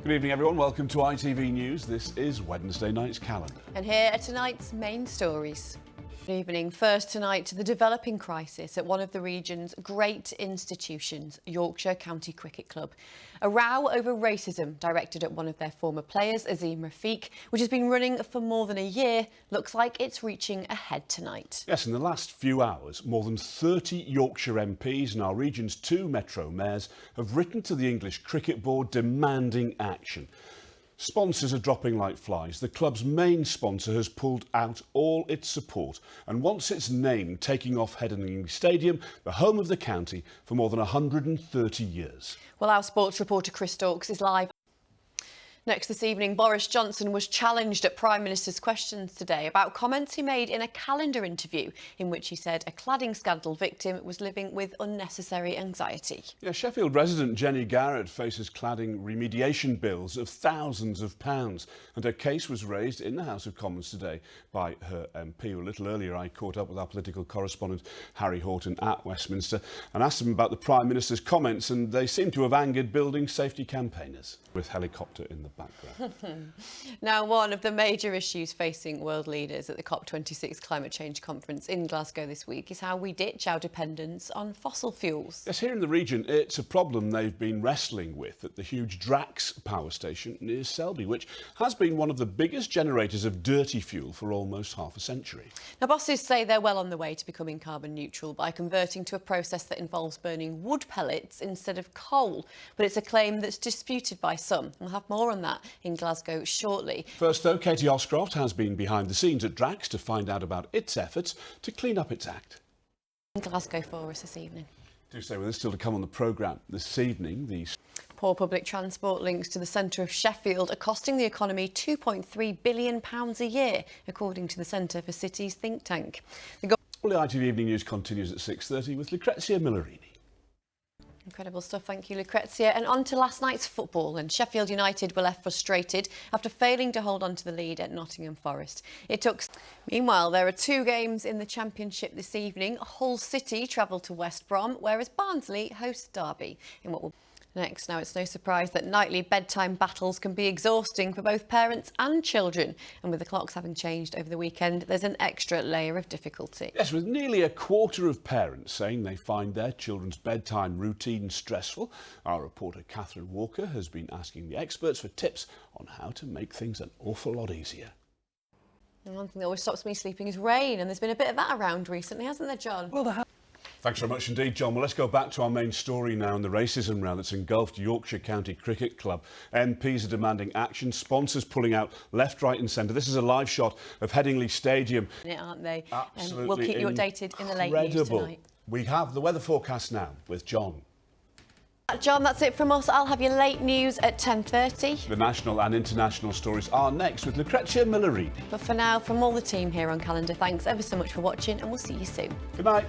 Good evening, everyone. Welcome to ITV News. This is Wednesday night's calendar. And here are tonight's main stories. Good evening. First tonight, the developing crisis at one of the region's great institutions, Yorkshire County Cricket Club. A row over racism directed at one of their former players, Azim Rafiq, which has been running for more than a year, looks like it's reaching a head tonight. Yes, in the last few hours, more than 30 Yorkshire MPs and our region's 2 Metro mayors have written to the English Cricket Board demanding action. Sponsors are dropping like flies. The club's main sponsor has pulled out all its support and wants its name taking off Headingley Stadium, the home of the county, for more than 130 years. Well, our sports reporter Chris Stokes is live. Next this evening, Boris Johnson was challenged at Prime Minister's questions today about comments he made in a calendar interview in which he said a cladding scandal victim was living with unnecessary anxiety. Yeah, Sheffield resident Jenny Garrett faces cladding remediation bills of thousands of pounds, and her case was raised in the House of Commons today by her MP. A little earlier I caught up with our political correspondent Harry Horton at Westminster and asked him about the Prime Minister's comments, and they seem to have angered building safety campaigners with helicopter in the background. Now, one of the major issues facing world leaders at the COP26 climate change conference in Glasgow this week is how we ditch our dependence on fossil fuels. Yes, here in the region, it's a problem they've been wrestling with at the huge Drax power station near Selby, which has been one of the biggest generators of dirty fuel for almost half a century. Now, bosses say they're well on the way to becoming carbon neutral by converting to a process that involves burning wood pellets instead of coal. But it's a claim that's disputed by some. We'll have more on that in Glasgow shortly. First, though, Katy Rickitt has been behind the scenes at Drax to find out about its efforts to clean up its act. In Glasgow for us this evening. Do stay with us. Still to come on the programme this evening. Poor public transport links to the centre of Sheffield are costing the economy £2.3 billion a year, according to the Centre for Cities think tank. Well, the ITV Evening News continues at 6:30 with Lucrezia Millerini. Incredible stuff, thank you, Lucrezia. And on to last night's football, and Sheffield United were left frustrated after failing to hold on to the lead at Nottingham Forest. Meanwhile, there are 2 games in the Championship this evening. Hull City travel to West Brom, whereas Barnsley host Derby in what will... Next, now it's no surprise that nightly bedtime battles can be exhausting for both parents and children. And with the clocks having changed over the weekend, there's an extra layer of difficulty. Yes, with nearly a quarter of parents saying they find their children's bedtime routine stressful, our reporter Catherine Walker has been asking the experts for tips on how to make things an awful lot easier. And one thing that always stops me sleeping is rain, and there's been a bit of that around recently, hasn't there, John? Well, Thanks very much indeed, John. Well, let's go back to our main story now and the racism row that's engulfed Yorkshire County Cricket Club. MPs are demanding action, sponsors pulling out left, right and centre. This is a live shot of Headingley Stadium. Aren't they? Absolutely we'll keep you updated in the late news tonight. We have the weather forecast now with John. John, that's it from us. I'll have your late news at 10:30. The national and international stories are next with Lucrezia Millerini. But for now, from all the team here on Calendar, thanks ever so much for watching and we'll see you soon. Good night.